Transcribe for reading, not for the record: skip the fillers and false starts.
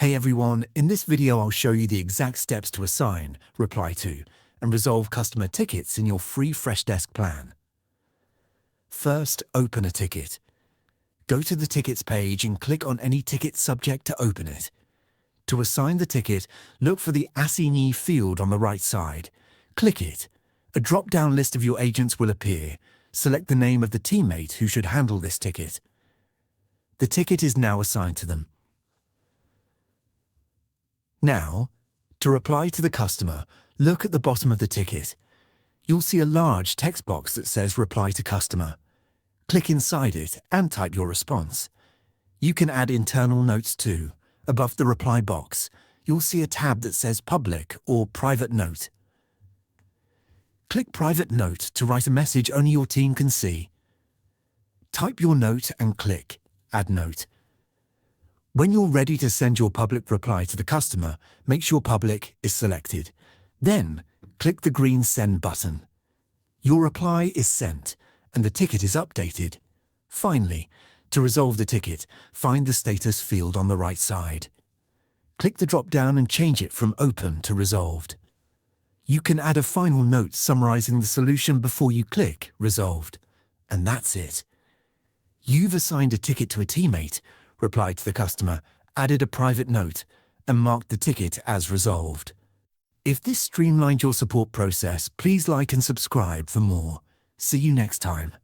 Hey everyone, in this video I'll show you the exact steps to assign, reply to, and resolve customer tickets in your free Freshdesk plan. First, open a ticket. Go to the Tickets page and click on any ticket subject to open it. To assign the ticket, look for the Assignee field on the right side. Click it. A drop-down list of your agents will appear. Select the name of the teammate who should handle this ticket. The ticket is now assigned to them. Now, to reply to the customer, look at the bottom of the ticket. You'll see a large text box that says Reply to Customer. Click inside it and type your response. You can add internal notes too. Above the reply box, you'll see a tab that says Public or Private Note. Click Private Note to write a message only your team can see. Type your note and click Add Note. When you're ready to send your public reply to the customer, make sure Public is selected. Then, click the green Send button. Your reply is sent, and the ticket is updated. Finally, to resolve the ticket, find the Status field on the right side. Click the drop-down and change it from Open to Resolved. You can add a final note summarizing the solution before you click Resolved. And that's it. You've assigned a ticket to a teammate, replied to the customer, added a private note, and marked the ticket as resolved. If this streamlined your support process, please like and subscribe for more. See you next time.